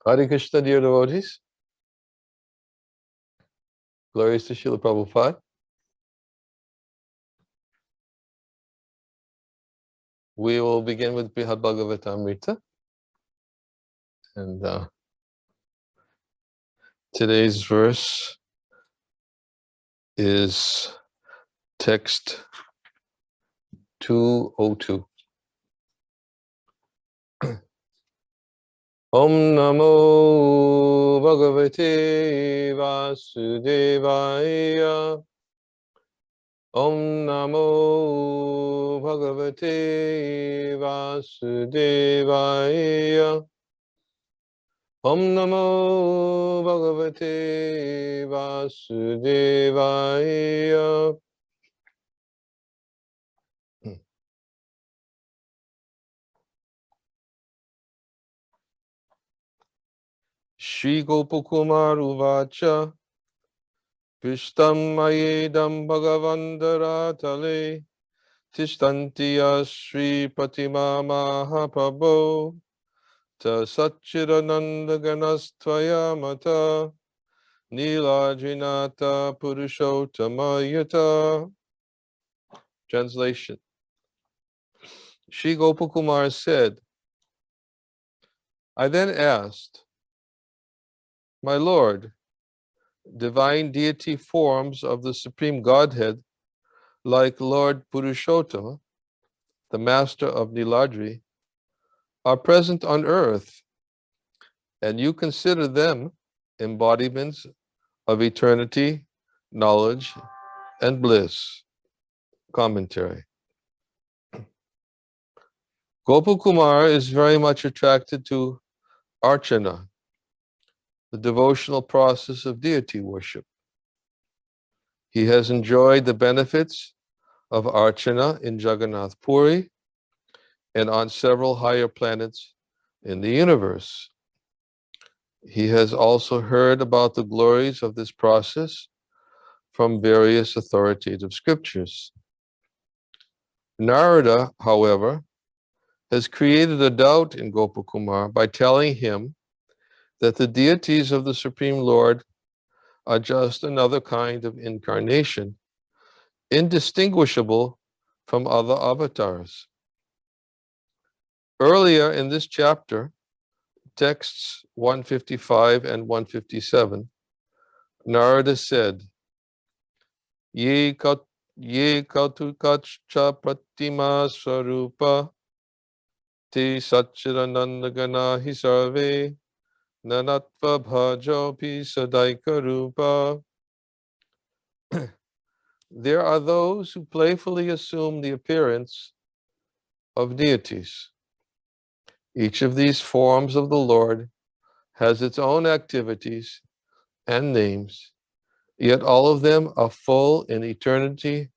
Hare Krishna, dear devotees. Glories to Srila Prabhupada. We will begin with Brihad Bhagavatamrita. And today's verse is text 202. Om Namo Bhagavate Vasudevaya. Om Namo Bhagavate Vasudevaya. Om Namo Bhagavate Vasudevaya. Shri Gopakumar Uvacha Vishtam Mayedam Bhagavandaratale Tishtantiya Sri Patima Mahapabho Ta Sac-cid-ananda Ganastvaya Mata Nilajinata Purushottamayata. Translation. Shri Gopakumar said, I then asked, My Lord, divine deity forms of the Supreme Godhead, like Lord Purushottama, the master of Niladri, are present on earth, and you consider them embodiments of eternity, knowledge, and bliss. Commentary. Gopakumar is very much attracted to Archana, the devotional process of deity worship. He has enjoyed the benefits of Archana in Jagannath Puri and on several higher planets in the universe. He has also heard about the glories of this process from various authoritative scriptures. Narada, however, has created a doubt in Gopakumar by telling him that the deities of the Supreme Lord are just another kind of incarnation, indistinguishable from other avatars. Earlier in this chapter, texts 155 and 157, Narada said, Ye kautukachcha pratima swarupa te Sac-cid-ananda ganahi sarve nanatva bhajopi sadaika rupa. There are those who playfully assume the appearance of deities. Each of these forms of the Lord has its own activities and names, yet all of them are full in eternity,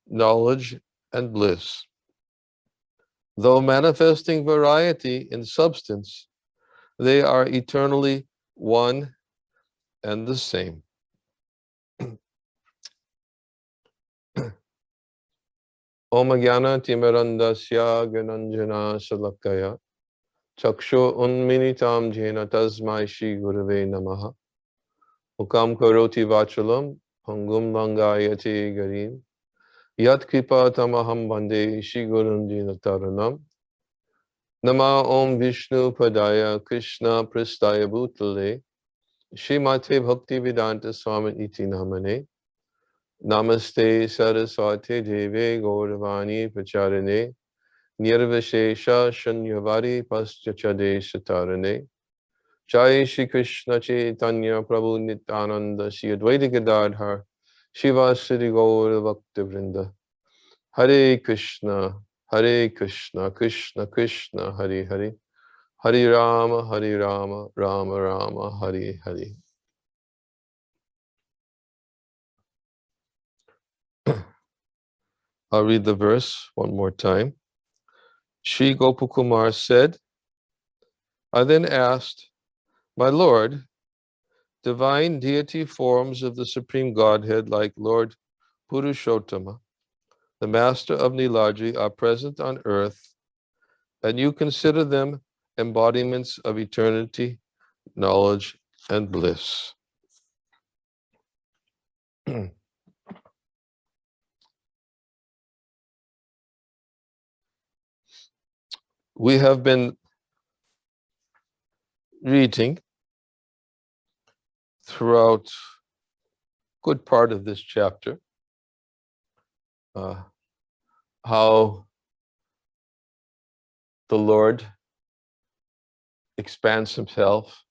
knowledge, and bliss. Though manifesting variety in substance, they are eternally one and the same. Om Jnana Timirandasya Gananjana Salakaya Chaksho Unminitam Jena Tasmai Shri Gurave Namaha Mukam Karoti Vachalam Pangum Langayati Garim Yat Kripa Tamaham Bande Shri Gurunjina Taranam Nama Om Vishnu Padaya Krishna Prastaya Bhutale Shrimate Bhakti Vedanta Swami Iti Namane Namaste Saraswati Deve Gauravani Pacharane Nirvishesha Shanyavari Paschachade Satarane Jai Shri Krishna Chaitanya Prabhu Nityananda Shri Advaita Gadadhar Shiva Sri Gaura Bhakti Vrinda Hare Krishna Krishna Krishna Hare Hare Hare Rama Rama Rama Hare Hare. I'll read the verse one more time. Shri Gopakumar said, I then asked, My Lord, divine deity forms of the Supreme Godhead like Lord Purushottama, the master of Niladri, are present on earth, and you consider them embodiments of eternity, knowledge, and bliss. We have been reading throughout good part of this chapter how the Lord expands himself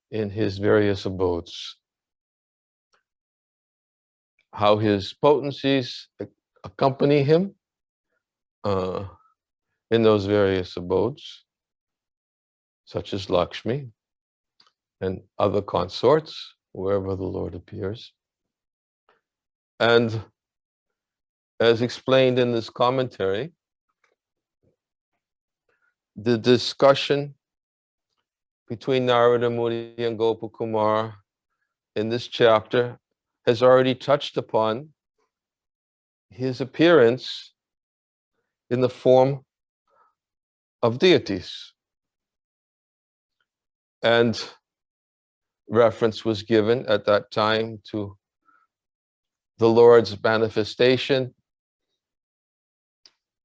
in his various abodes, how his potencies accompany him in those various abodes, such as Lakshmi and other consorts, wherever the Lord appears. And as explained in this commentary, the discussion between Narada Muni and Gopakumar in this chapter has already touched upon his appearance in the form of deities. And reference was given at that time to the Lord's manifestation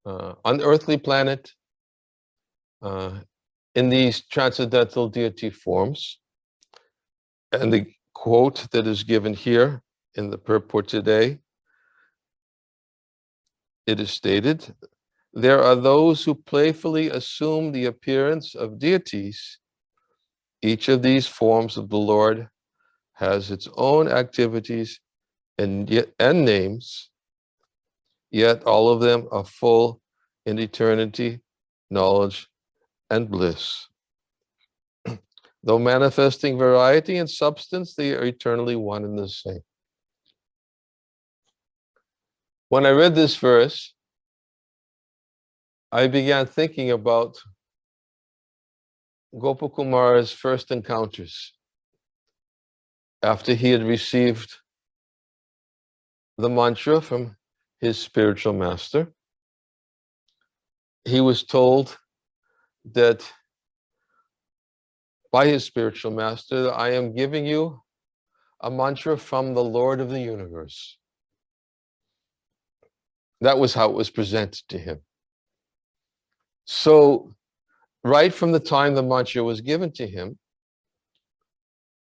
on the earthly planet in these transcendental deity forms. And the quote that is given here in the purport today, it is stated, "There are those who playfully assume the appearance of deities. Each of these forms of the Lord has its own activities and names, yet all of them are full in eternity, knowledge, and bliss. Though manifesting variety in substance, they are eternally one and the same." When I read this verse, I began thinking about Gopakumar's first encounters after he had received the mantra from his spiritual master. He was told that by his spiritual master, "I am giving you a mantra from the Lord of the universe." That was how it was presented to him. So, right from the time the mantra was given to him,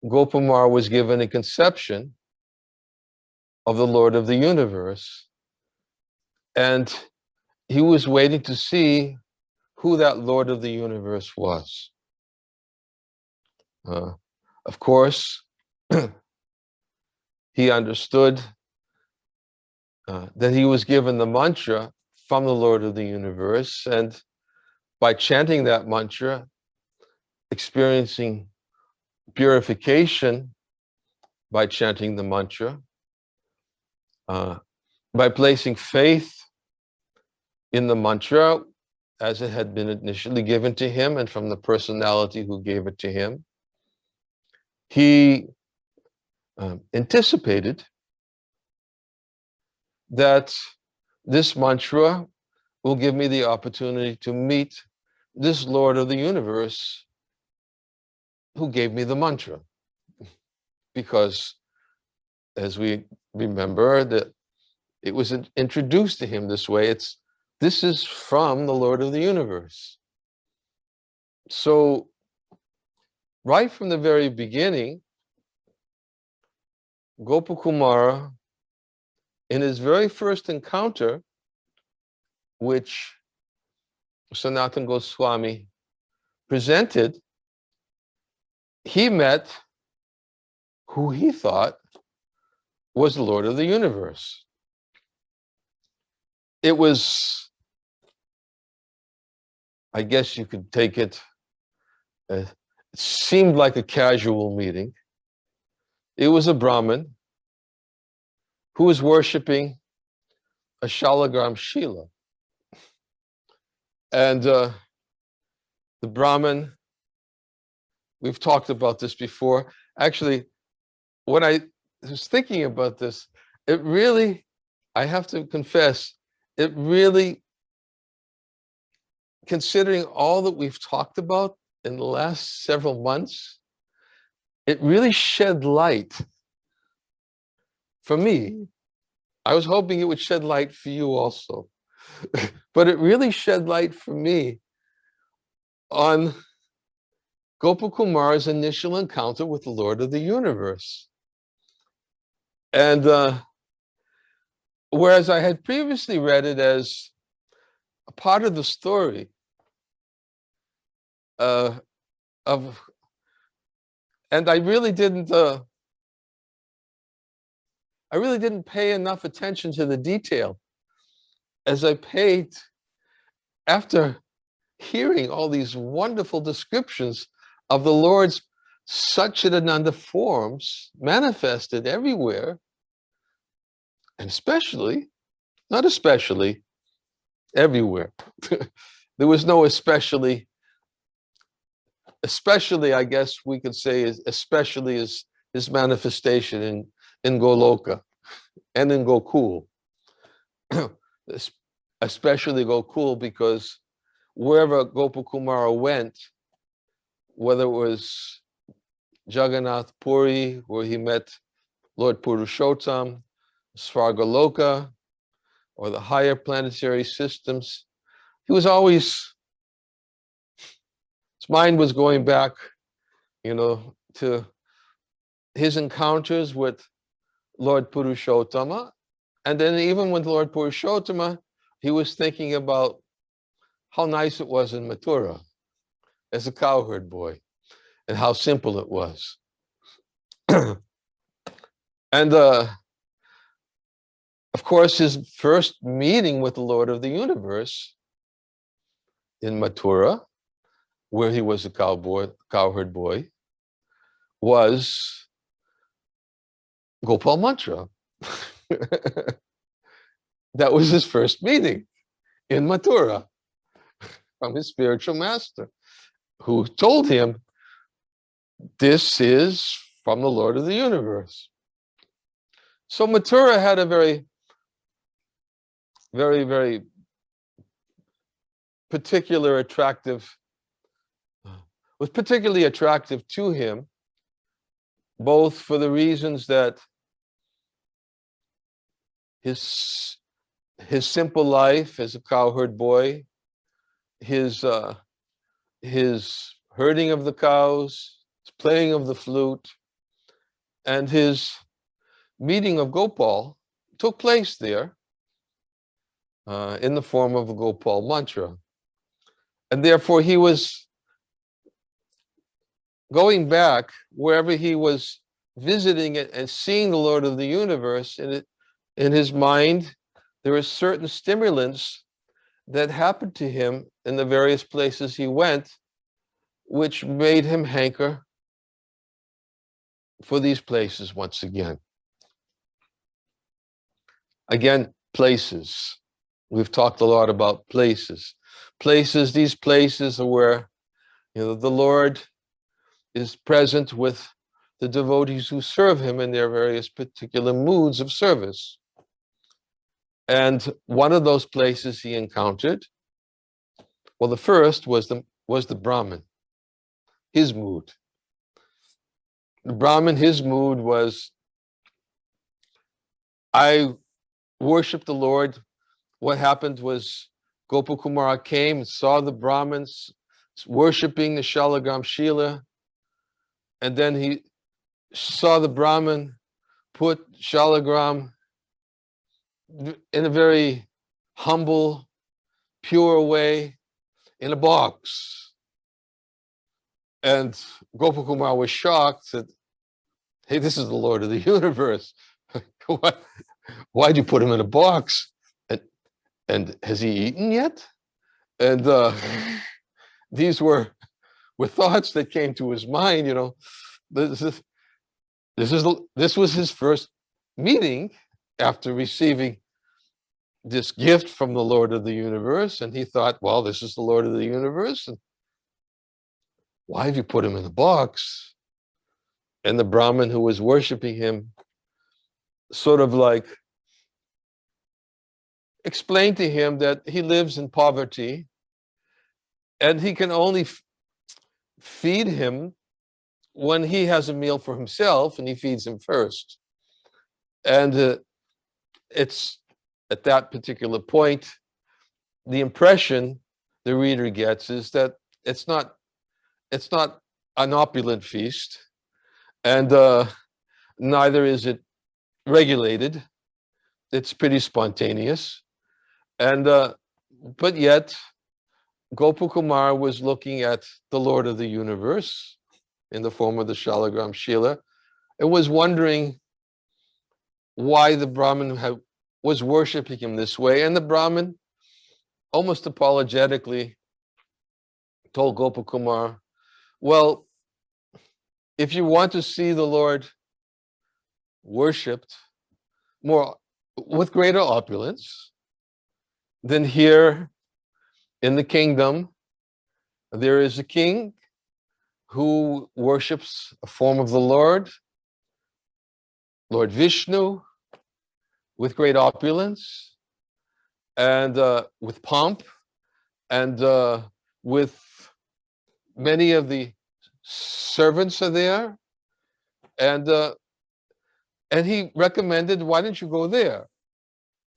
Gopamar was given a conception of the Lord of the universe, and he was waiting to see who that Lord of the universe was. Of course, he understood that he was given the mantra from the Lord of the universe, and by chanting that mantra, experiencing purification by chanting the mantra, by placing faith in the mantra as it had been initially given to him and from the personality who gave it to him, he anticipated that this mantra will give me the opportunity to meet this Lord of the universe who gave me the mantra. Because, as we remember, that it was introduced to him this way. This is from the Lord of the universe. So, right from the very beginning, Gopakumara, in his very first encounter, which Sanatana Goswami presented, he met who he thought was the Lord of the universe. It was, I guess you could take it, it seemed like a casual meeting. It was a Brahmin who was worshiping a Shalagram Shila. And the Brahmin, we've talked about this before. Actually, when I was thinking about this, it really, I have to confess, it really, considering all that we've talked about in the last several months, it really shed light for me. I was hoping it would shed light for you also. But it really shed light for me on Gopakumar's initial encounter with the Lord of the universe. And whereas I had previously read it as a part of the story of, and I really didn't pay enough attention to the detail as I paid after hearing all these wonderful descriptions of the Lord's Sac-cid-ananda forms manifested everywhere, and especially, not especially, everywhere. There was no especially, I guess we could say, especially is his manifestation in Goloka and in Gokul. Especially Gokul, because wherever Gopakumara went, whether it was Jagannath Puri, where he met Lord Purushottam, Svargaloka, or the higher planetary systems, he was always, his mind was going back, to his encounters with Lord Purushottama. And then even with Lord Purushottama, he was thinking about how nice it was in Mathura as a cowherd boy and how simple it was. And of course, his first meeting with the Lord of the universe in Mathura, where he was a cowherd boy, was Gopal Mantra. That was his first meeting in Mathura from his spiritual master, who told him, this is from the Lord of the universe. So Mathura had a very, very, very was particularly attractive to him, both for the reasons that his simple life as a cowherd boy, his herding of the cows, his playing of the flute, and his meeting of Gopal took place there in the form of a Gopal mantra. And therefore he was going back wherever he was visiting it and seeing the Lord of the universe, in his mind, there were certain stimulants that happened to him in the various places he went, which made him hanker for these places once again. Again, places. We've talked a lot about places. These places are where, the Lord is present with the devotees who serve him in their various particular moods of service. And one of those places he encountered, well, the first was the Brahmin, his mood. The Brahmin, his mood was, I worship the Lord. What happened was Gopakumara came and saw the Brahmins worshiping the Shalagram Shila, and then he saw the Brahmin put Shalagram in a very humble, pure way in a box. And Gopakumara was shocked, said, hey, this is the Lord of the universe. Why'd you put him in a box? And has he eaten yet? And these were thoughts that came to his mind. This was his first meeting after receiving this gift from the Lord of the universe, and he thought, well, this is the Lord of the universe, and why have you put him in a box? And the Brahmin who was worshiping him sort of like explained to him that he lives in poverty and he can only feed him when he has a meal for himself and he feeds him first. And it's at that particular point, the impression the reader gets is that it's not an opulent feast, and neither is it regulated. It's pretty spontaneous. And but yet Gopakumar was looking at the Lord of the universe in the form of the Shalagram Shila and was wondering why the Brahmin was worshiping him this way. And the Brahmin, almost apologetically, told Gopakumar, well, if you want to see the Lord worshipped more with greater opulence, then here in the kingdom, there is a king who worships a form of the Lord, Lord Vishnu, with great opulence and with pomp, and with many of the servants are there. And he recommended, why don't you go there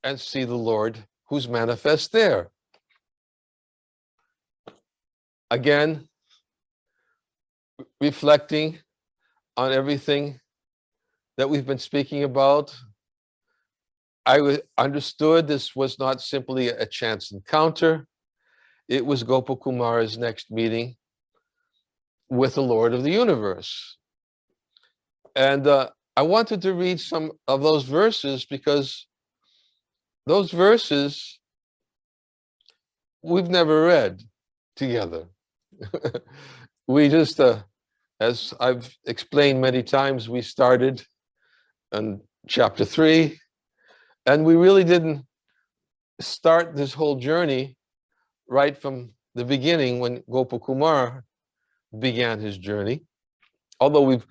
and see the Lord who's manifest there? Again, reflecting on everything that we've been speaking about, I understood this was not simply a chance encounter. It was Gopakumar's next meeting with the Lord of the universe. And I wanted to read some of those verses because those verses we've never read together. We just, as I've explained many times, we started in chapter 3, and we really didn't start this whole journey right from the beginning when Gopakumar began his journey, although we've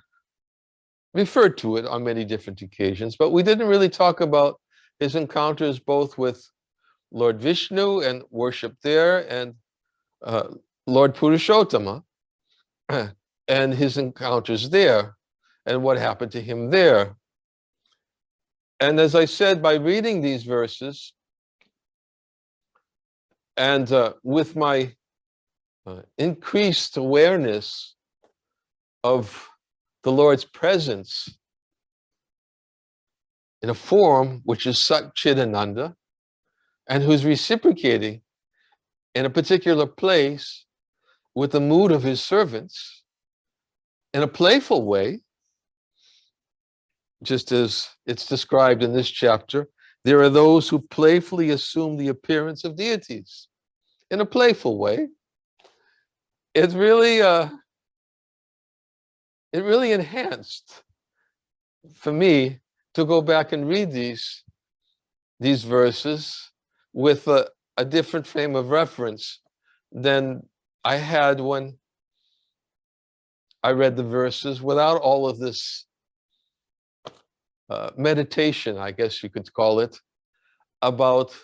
referred to it on many different occasions, but we didn't really talk about his encounters both with Lord Vishnu and worship there, and Lord Purushottama and his encounters there, and what happened to him there. And as I said, by reading these verses and with my increased awareness of the Lord's presence in a form which is Sac-cid-ananda and who's reciprocating in a particular place with the mood of his servants in a playful way, just as it's described in this chapter, there are those who playfully assume the appearance of deities in a playful way. It really enhanced for me to go back and read these verses with a different frame of reference than I had when I read the verses without all of this meditation, I guess you could call it, about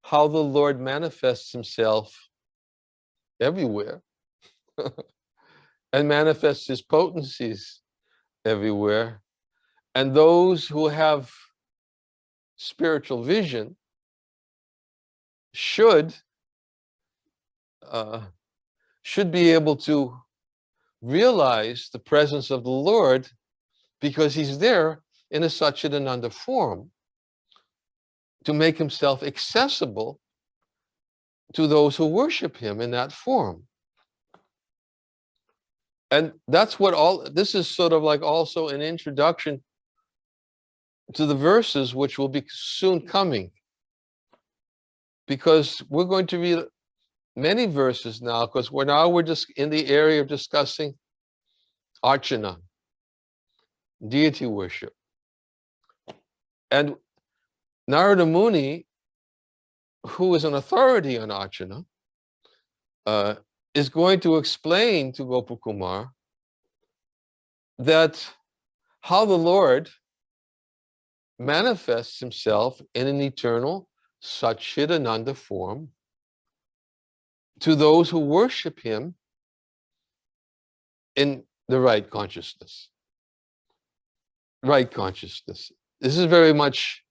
how the Lord manifests himself everywhere and manifests his potencies everywhere. And those who have spiritual vision should be able to realize the presence of the Lord because he's there in a Sac-cid-ananda form to make himself accessible to those who worship him in that form. And that's what this is sort of like also an introduction to the verses which will be soon coming, because we're going to read many verses now, because we're just in the area of discussing archana, deity worship. And Narada Muni, who is an authority on archana, is going to explain to Gopakumar that how the Lord manifests himself in an eternal Sac-cid-ananda form to those who worship him in the right consciousness. Right consciousness. This is very much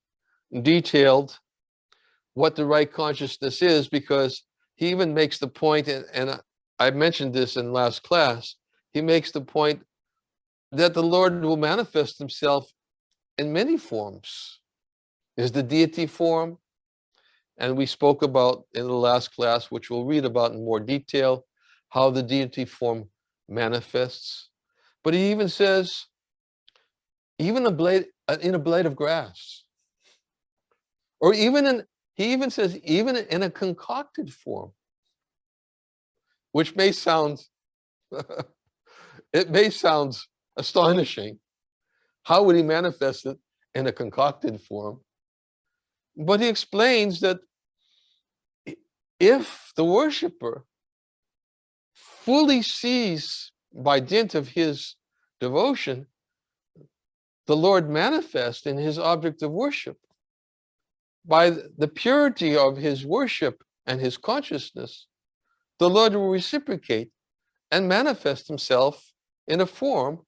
detailed what the right consciousness is, because he even makes the point, and I mentioned this in last class, he makes the point that the Lord will manifest himself in many forms. There's the deity form, and we spoke about in the last class, which we'll read about in more detail, how the deity form manifests. But he even says, even in a blade of grass, or he even says, even in a concocted form, which may sound, it may sound astonishing. How would he manifest it in a concocted form? But he explains that if the worshiper fully sees by dint of his devotion the Lord manifest in his object of worship, by the purity of his worship and his consciousness, the Lord will reciprocate and manifest himself in a form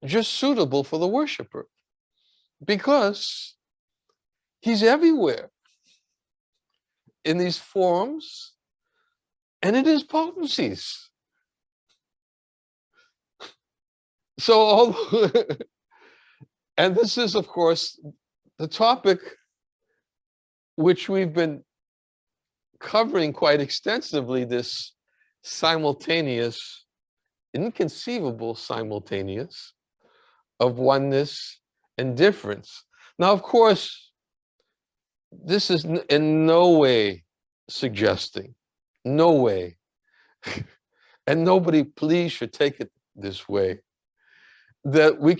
just suitable for the worshiper, because he's everywhere in these forms and in his potencies. So, and this is, of course, the topic which we've been covering quite extensively, this simultaneous, inconceivable simultaneous of oneness and difference. Now, of course, this is in no way suggesting, no way, and nobody, please, should take it this way, that we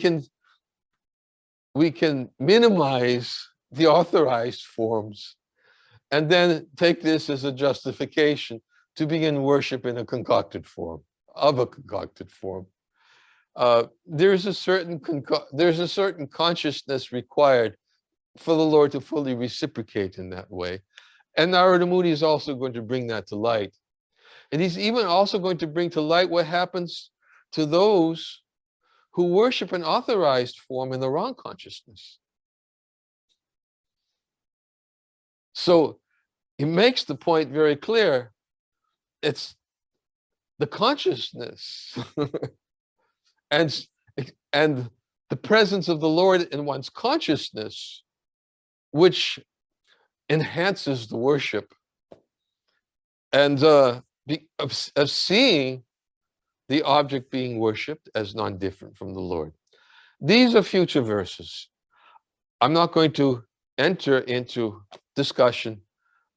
can minimize the authorized forms and then take this as a justification to begin worship in a concocted form, of a concocted form. There's a certain consciousness required for the Lord to fully reciprocate in that way. And Narada Muni is also going to bring that to light. And he's even also going to bring to light what happens to those who worship an authorized form in the wrong consciousness. So he makes the point very clear. It's the consciousness and the presence of the Lord in one's consciousness which enhances the worship, and of seeing the object being worshipped as non-different from the Lord. These are future verses. I'm not going to enter into discussion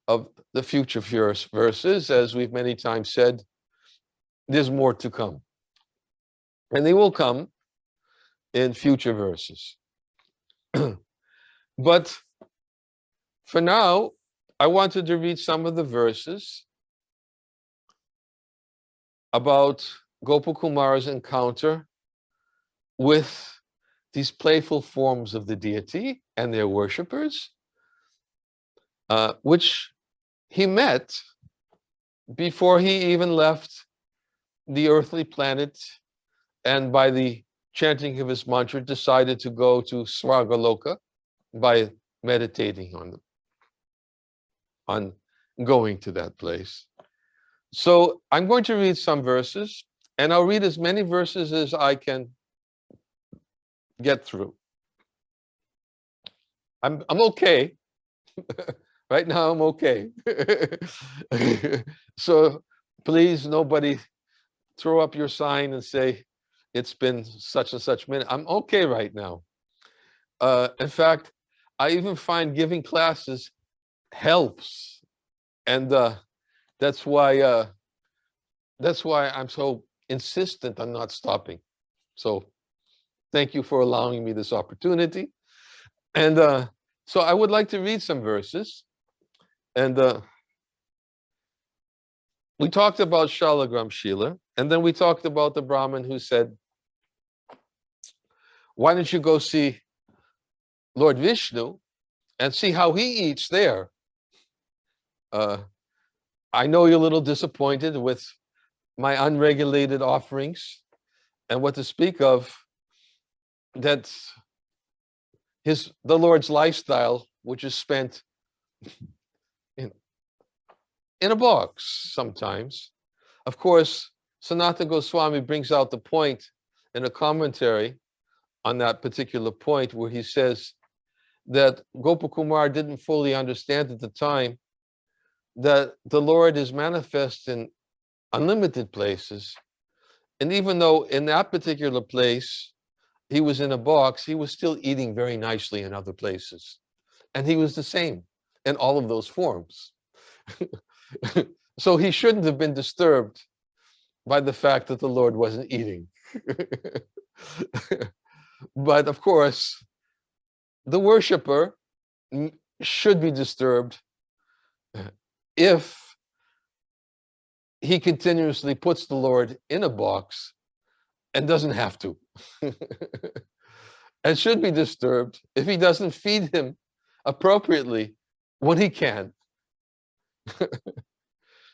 of the future verses. As we've many times said, there's more to come. And they will come in future verses. But for now, I wanted to read some of the verses about Gopakumara's encounter with these playful forms of the deity and their worshippers, which he met before he even left the earthly planet, and by the chanting of his mantra decided to go to Svargaloka by meditating on going to that place. So I'm going to read some verses, and I'll read as many verses as I can get through. I'm okay. Right now I'm okay. So please, nobody throw up your sign and say it's been such and such minute. I'm okay right now. In fact, I even find giving classes helps, and that's why I'm so insistent on not stopping. So thank you for allowing me this opportunity. And so I would like to read some verses. And we talked about Shalagram Shila, and then we talked about the Brahmin who said, why don't you go see Lord Vishnu and see how he eats there? I know you're a little disappointed with my unregulated offerings, And what to speak of, that the Lord's lifestyle, which is spent in a box sometimes. Of course, Sanatana Goswami brings out the point in a commentary on that particular point where he says that Gopakumar didn't fully understand at the time that the Lord is manifest in unlimited places. And even though in that particular place he was in a box, he was still eating very nicely in other places. And he was the same in all of those forms. So he shouldn't have been disturbed by the fact that the Lord wasn't eating. But of course, the worshiper should be disturbed if he continuously puts the Lord in a box and doesn't have to. And should be disturbed if he doesn't feed him appropriately when he can.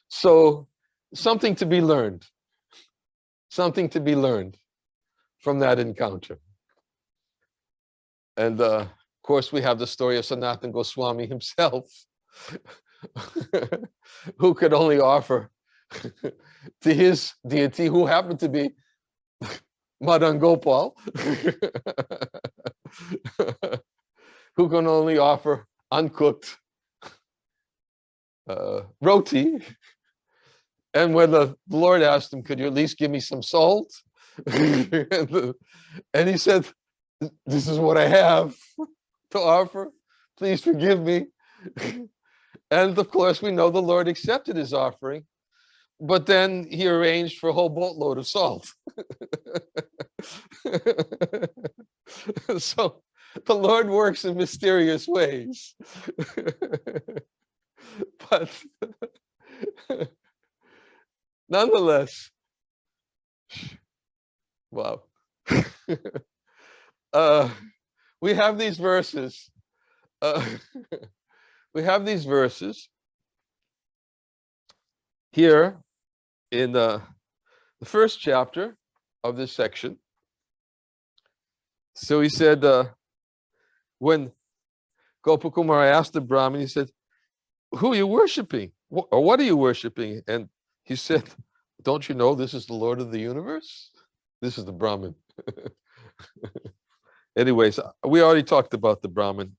So something to be learned. Something to be learned from that encounter. And of course, we have the story of Sanatana Goswami himself, who could only offer to his deity, who happened to be Madan Gopal, who can only offer uncooked roti. And when the Lord asked him, could you at least give me some salt? And he said, this is what I have to offer. Please forgive me. And of course, we know the Lord accepted his offering, but then he arranged for a whole boatload of salt. So the Lord works in mysterious ways. But nonetheless, wow. We have these verses. We have these verses here in the first chapter of this section. So he said, when Gopakumar asked the Brahmin, he said, who are you worshiping? Or what are you worshiping? And he said, don't you know this is the Lord of the universe? This is the Brahmin. Anyways, we already talked about the Brahmin,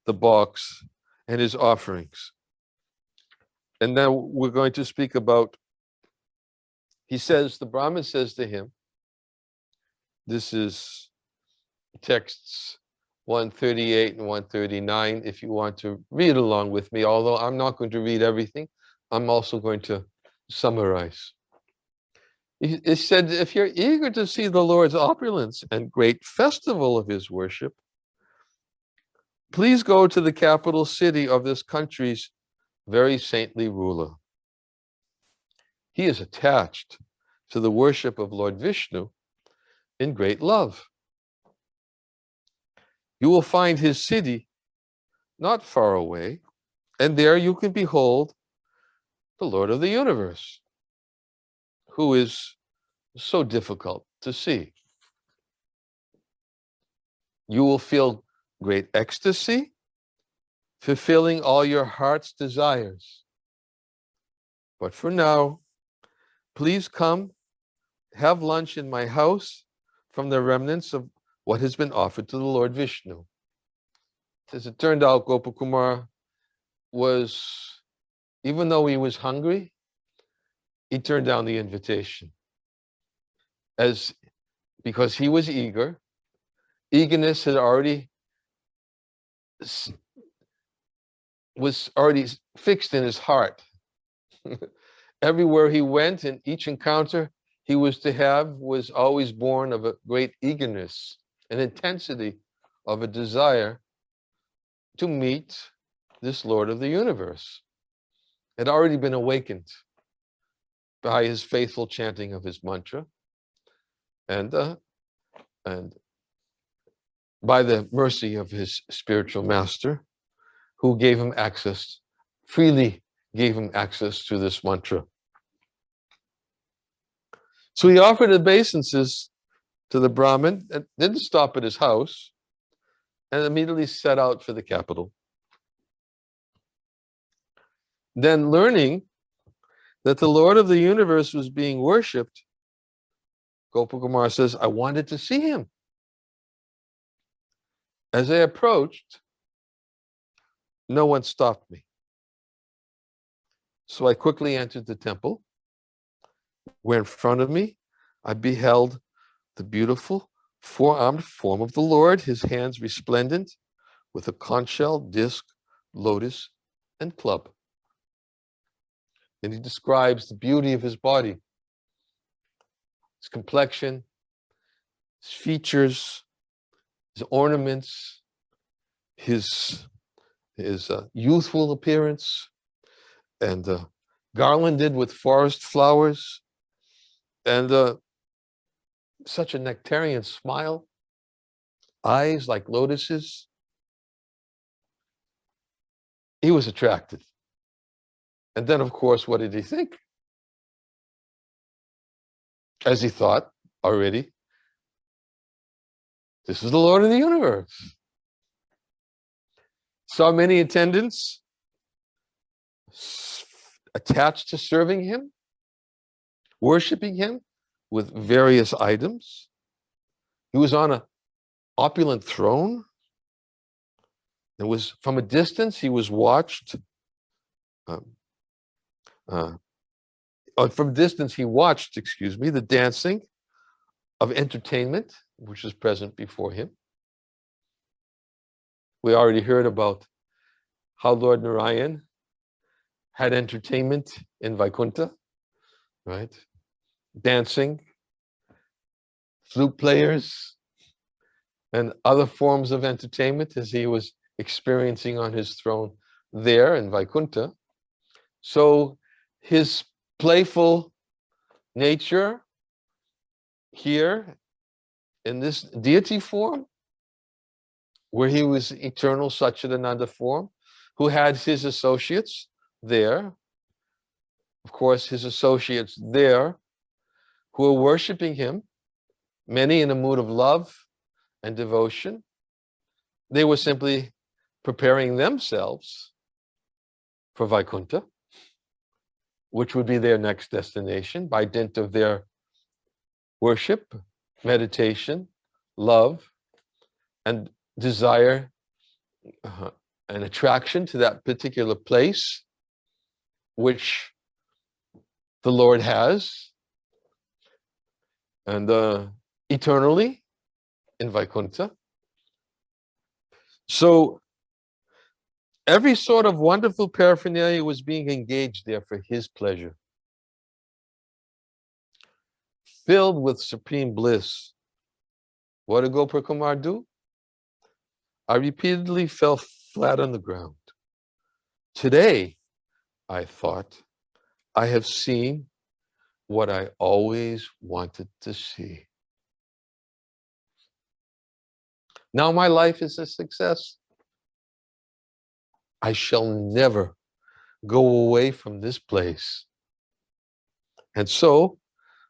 the box, and his offerings. And now we're going to speak about, he says, the Brahmin says to him, this is texts 138 and 139, if you want to read along with me, although I'm not going to read everything, I'm also going to summarize. It said, if you're eager to see the Lord's opulence and great festival of his worship, please go to the capital city of this country's very saintly ruler. He is attached to the worship of Lord Vishnu in great love. You will find his city not far away, and there you can behold the Lord of the universe, who is so difficult to see. You will feel great ecstasy, fulfilling all your heart's desires. But for now, please come have lunch in my house from the remnants of what has been offered to the Lord Vishnu. As it turned out, Gopakumar was, even though he was hungry, he turned down the invitation. Because he was eager. Eagerness was already fixed in his heart. Everywhere he went, in each encounter he was to have, was always born of a great eagerness, an intensity of a desire to meet this Lord of the universe. It had already been awakened by his faithful chanting of his mantra, and by the mercy of his spiritual master, who gave him access, freely gave him access to this mantra. So he offered obeisances to the Brahmin, and didn't stop at his house, and immediately set out for the capital. Then, learning that the Lord of the universe was being worshipped, Gopakumar says, I wanted to see him. As I approached, no one stopped me. So I quickly entered the temple, where in front of me I beheld the beautiful four-armed form of the Lord, his hands resplendent with a conch shell, disc, lotus, and club. And he describes the beauty of his body, his complexion, his features, his ornaments, his youthful appearance, and garlanded with forest flowers, and such a nectarian smile, eyes like lotuses. He was attracted. And then, of course, what did he think? As he thought already, this is the Lord of the universe. Saw many attendants attached to serving him, worshiping him with various items. He was on an opulent throne. It was from a distance, he was watched. From a distance, he watched, the dancing of entertainment, which is present before him. We already heard about how Lord Narayan had entertainment in Vaikuntha, right? Dancing, flute players, and other forms of entertainment as he was experiencing on his throne there in Vaikuntha. So his playful nature here in this deity form, where he was eternal Sac-cid-ananda form, who had his associates there, of course, his associates there who were worshiping him, many in a mood of love and devotion. They were simply preparing themselves for Vaikuntha, which would be their next destination by dint of their worship, meditation, love, and desire and attraction to that particular place which the Lord has, and eternally in Vaikuntha. So every sort of wonderful paraphernalia was being engaged there for his pleasure. Filled with supreme bliss. What did Gopakumar do? I repeatedly fell flat on the ground. Today, I thought, I have seen what I always wanted to see. Now my life is a success. I shall never go away from this place. And so,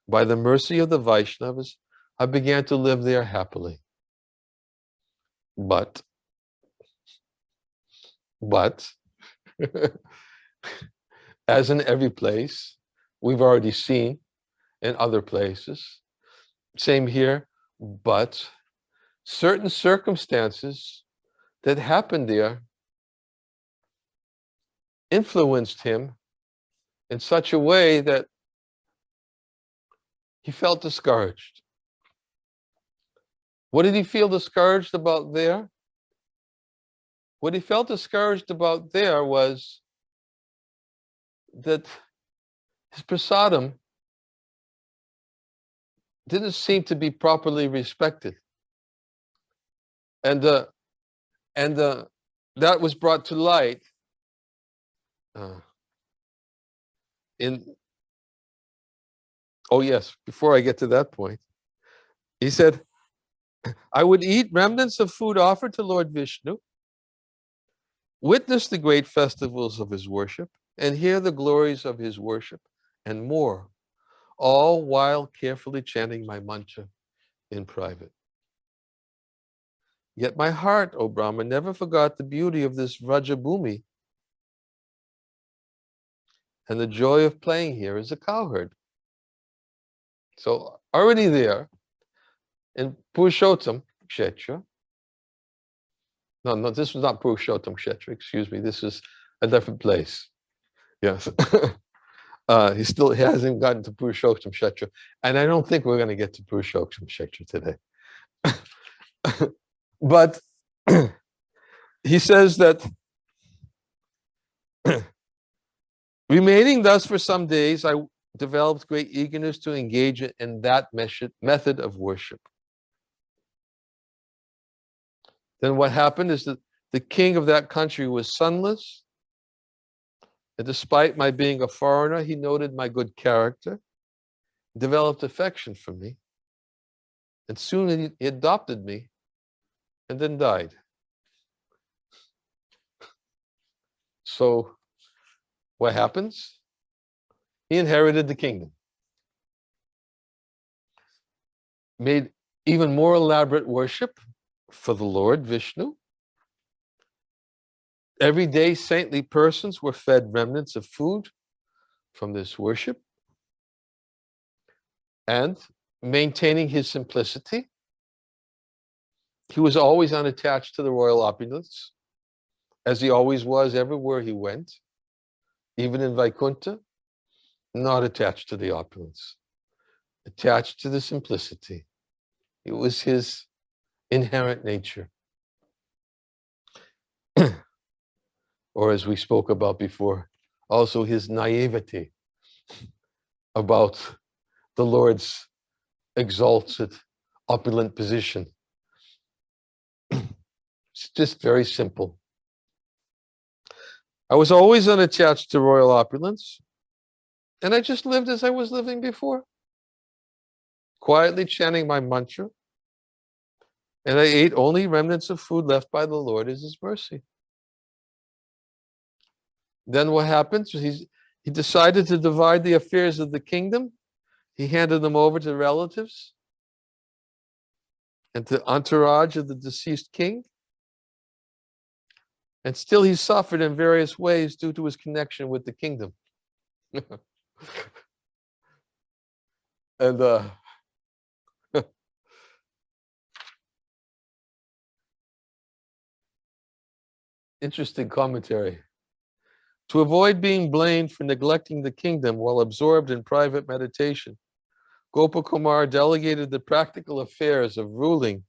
by the mercy of the Vaishnavas, I began to live there happily. But, as in every place, we've already seen in other places, same here, but certain circumstances that happened there influenced him in such a way that he felt discouraged. What did he feel discouraged about there? What he felt discouraged about there was that his prasadam didn't seem to be properly respected. And that was brought to light before I get to that point, he said, I would eat remnants of food offered to Lord Vishnu, witness the great festivals of his worship, and hear the glories of his worship, and more, all while carefully chanting my mantra, in private. Yet my heart, O Brahma, never forgot the beauty of this Vrajabhumi and the joy of playing here as a cowherd. So already there in Purushottam Kshetra, no, this was not Purushottam Kshetra, excuse me, this is a different place. Yes. He still hasn't gotten to Purushottam Kshetra, and I don't think we're going to get to Purushottam Kshetra today. But he says that remaining thus for some days, I developed great eagerness to engage in that method of worship. Then what happened is that the king of that country was sonless. And despite my being a foreigner, he noted my good character, developed affection for me, and soon he adopted me and then died. So what happens? He inherited the kingdom, made even more elaborate worship for the Lord Vishnu. Every day, saintly persons were fed remnants of food from this worship. And maintaining his simplicity, he was always unattached to the royal opulence, as he always was everywhere he went, even in Vaikuntha, not attached to the opulence, attached to the simplicity. It was his inherent nature. Or as we spoke about before, also his naivety about the Lord's exalted, opulent position. It's just very simple. I was always unattached to royal opulence, and I just lived as I was living before, quietly chanting my mantra, and I ate only remnants of food left by the Lord as his mercy. Then what happens? He decided to divide the affairs of the kingdom. He handed them over to relatives and to entourage of the deceased king. And still he suffered in various ways due to his connection with the kingdom. And interesting commentary. To avoid being blamed for neglecting the kingdom while absorbed in private meditation, Gopakumar delegated the practical affairs of ruling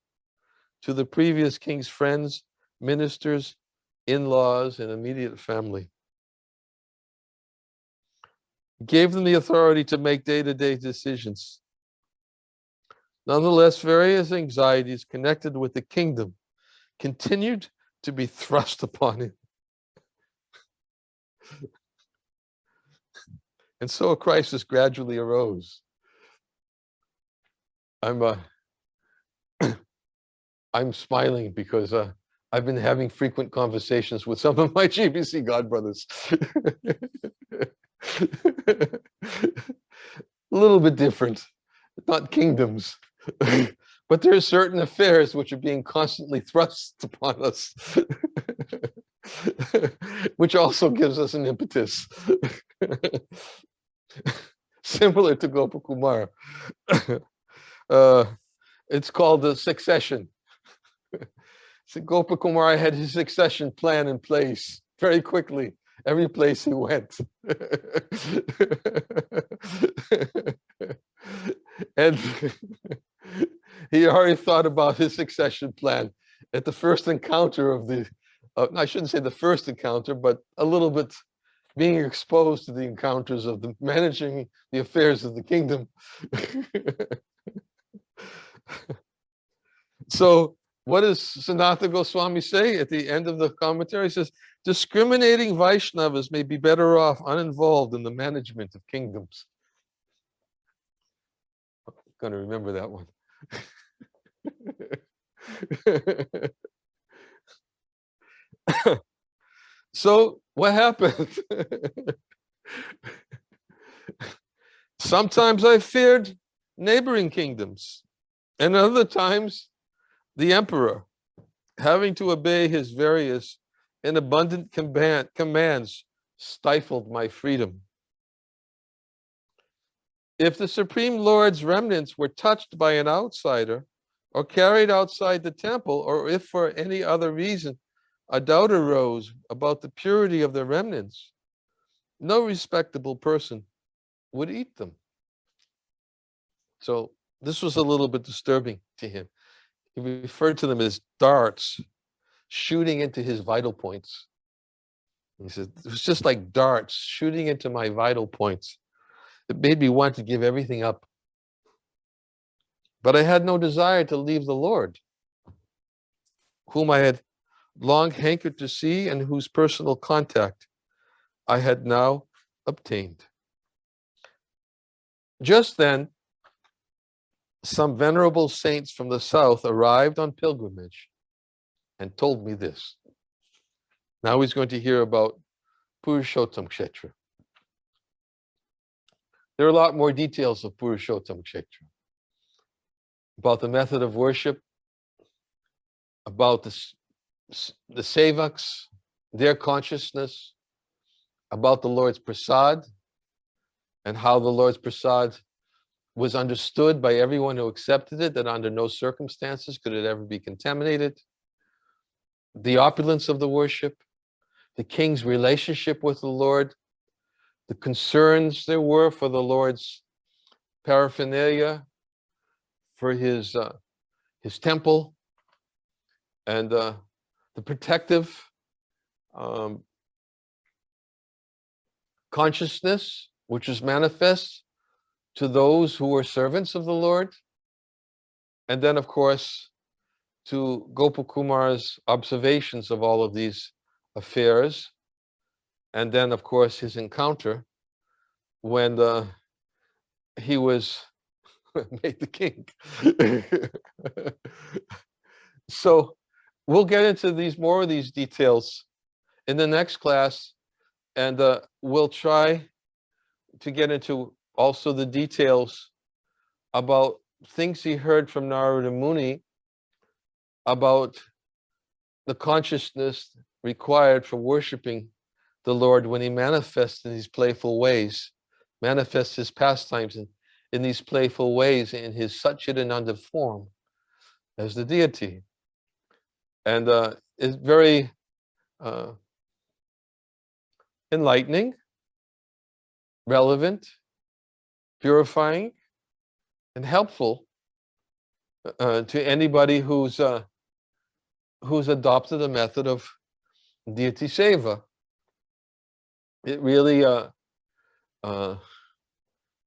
to the previous king's friends, ministers, in-laws, and immediate family. He gave them the authority to make day-to-day decisions. Nonetheless, various anxieties connected with the kingdom continued to be thrust upon him. And so a crisis gradually arose. I'm smiling because I've been having frequent conversations with some of my GBC godbrothers. A little bit different, not kingdoms, but there are certain affairs which are being constantly thrust upon us, which also gives us an impetus. Similar to Gopakumar. It's called the succession. So Gopakumar had his succession plan in place very quickly, every place he went. And he already thought about his succession plan at the first encounter of the, I shouldn't say the first encounter, but a little bit being exposed to the encounters of the managing the affairs of the kingdom. So what does Sanatana Goswami say at the end of the commentary? He says, discriminating Vaishnavas may be better off uninvolved in the management of kingdoms. I'm going to remember that one. So what happened? Sometimes I feared neighboring kingdoms And other times, the emperor, having to obey his various and abundant commands, stifled my freedom. If the Supreme Lord's remnants were touched by an outsider or carried outside the temple, or if for any other reason a doubt arose about the purity of the remnants, no respectable person would eat them. So this was a little bit disturbing to him. He referred to them as darts shooting into his vital points. He said, it was just like darts shooting into my vital points. It made me want to give everything up. But I had no desire to leave the Lord, whom I had long hankered to see and whose personal contact I had now obtained. Just then, some venerable saints from the south arrived on pilgrimage and told me this. Now he's going to hear about Purushottam Kshetra. There are a lot more details of Purushottam Kshetra, about the method of worship, about the sevaks, their consciousness, about the Lord's prasad, and how the Lord's prasad was understood by everyone who accepted it, that under no circumstances could it ever be contaminated, the opulence of the worship, the king's relationship with the Lord, the concerns there were for the Lord's paraphernalia, for his temple, and the protective consciousness which is manifest to those who were servants of the Lord. And then, of course, to Gopakumar's observations of all of these affairs. And then, of course, his encounter when he was made the king. So we'll get into more of these details in the next class, and we'll try to get into also the details about things he heard from Narada Muni about the consciousness required for worshiping the Lord when he manifests in these playful ways, manifests his pastimes in these playful ways in his Sac-cid-ananda form as the deity. And it's very enlightening, relevant, purifying, and helpful to anybody who's adopted a method of deity seva. It really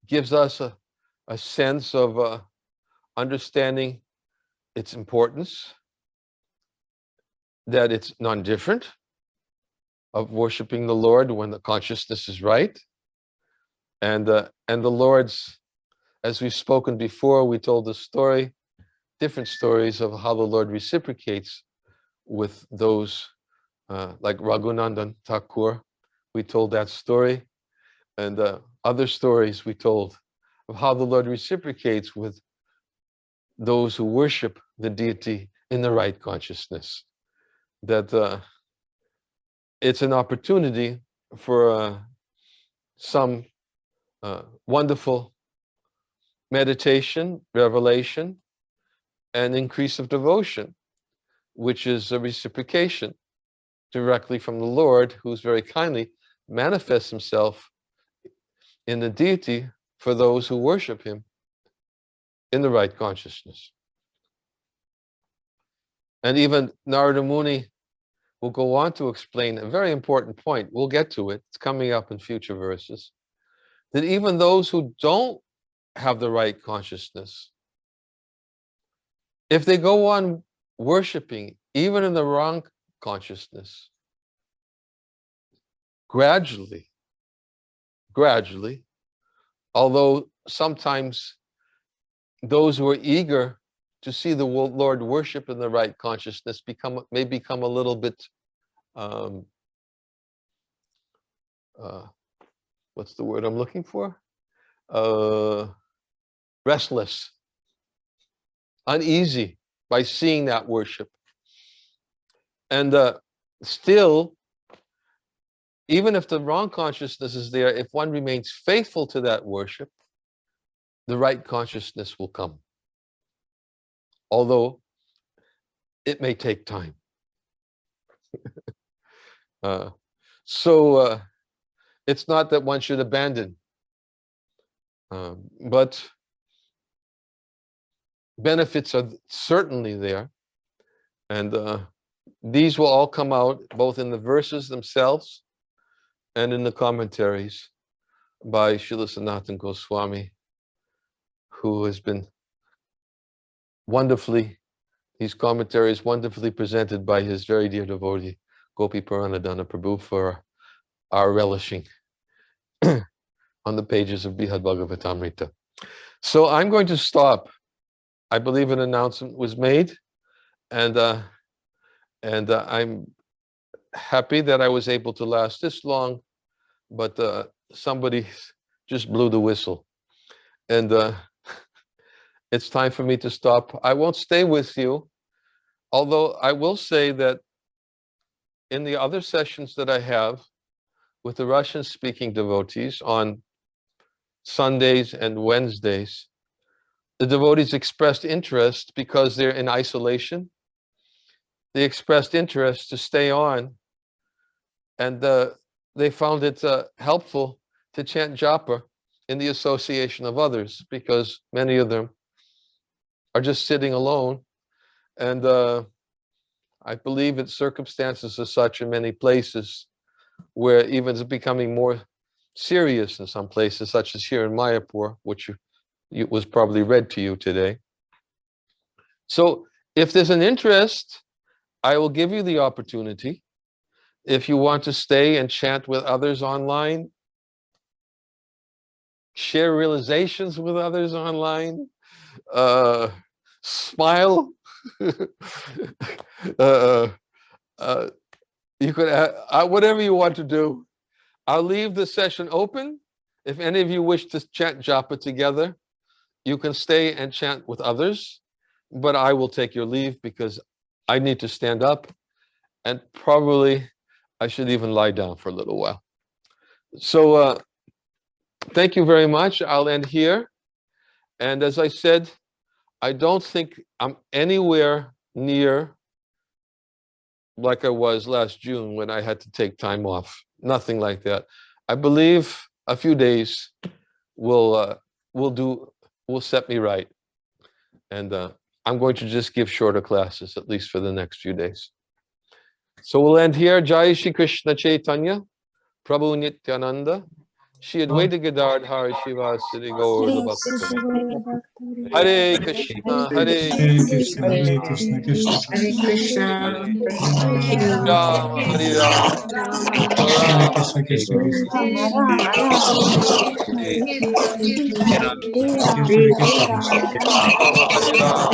gives us a sense of understanding its importance, that it's non-different of worshiping the Lord when the consciousness is right. And the Lord's, as we've spoken before, we told the story, different stories of how the Lord reciprocates with those like Raghunandan Thakur. We told that story, and other stories we told of how the Lord reciprocates with those who worship the deity in the right consciousness. That it's an opportunity for some wonderful meditation, revelation, and increase of devotion, which is a reciprocation directly from the Lord, who's very kindly manifests himself in the deity for those who worship him in the right consciousness. And even Narada Muni will go on to explain a very important point. We'll get to it. It's coming up in future verses. That even those who don't have the right consciousness, if they go on worshiping, even in the wrong consciousness, gradually, although sometimes those who are eager to see the Lord worship in the right consciousness may become a little bit, what's the word I'm looking for? Restless. uneasy by seeing that worship. And still, even if the wrong consciousness is there, if one remains faithful to that worship, the right consciousness will come. Although it may take time. So it's not that one should abandon, but benefits are certainly there. And these will all come out both in the verses themselves and in the commentaries by Srila Sanatana Goswami, who has been these commentaries wonderfully presented by his very dear devotee, Gopi Puranadana Prabhu, for our relishing on the pages of Brihad Bhagavatamrita. So I'm going to stop. I believe an announcement was made, and I'm happy that I was able to last this long, but somebody just blew the whistle, and it's time for me to stop. I won't stay with you, although I will say that in the other sessions that I have with the Russian-speaking devotees on Sundays and Wednesdays, the devotees expressed interest because they're in isolation. They expressed interest to stay on, and they found it helpful to chant Japa in the association of others, because many of them are just sitting alone. And I believe that circumstances are such in many places where even it's becoming more serious in some places, such as here in Mayapur, which was probably read to you today. So if there's an interest, I will give you the opportunity. If you want to stay and chant with others online, share realizations with others online, smile. You could whatever you want to do. I'll leave the session open. If any of you wish to chant Japa together, you can stay and chant with others, but I will take your leave because I need to stand up, and probably I should even lie down for a little while. So thank you very much. I'll end here. And as I said, I don't think I'm anywhere near like I was last June when I had to take time off. Nothing like that. I believe a few days will set me right. And I'm going to just give shorter classes, at least for the next few days. So we'll end here. Jai Shri Krishna Chaitanya, Prabhu Nityananda, Shri Advaita Gadadhar Shivasati Gaur Bhakta. Hare Krishna, Hare Krishna, Hare Krishna, Krishna Krishna, Hare Hare Rama, Hare Rama, Hare Rama, Krishna, Krishna Krishna, Hare Krishna Krishna Krishna, Rama, Hare Rama,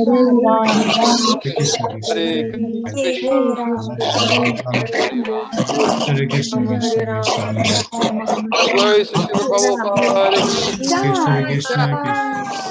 Rama, Hare Krishna, Krishna Hare Krishna, Hare Rama, Hare Krishna, Krishna Krishna, all glories to Srila Prabhupada. Krishna Krishna, Krishna.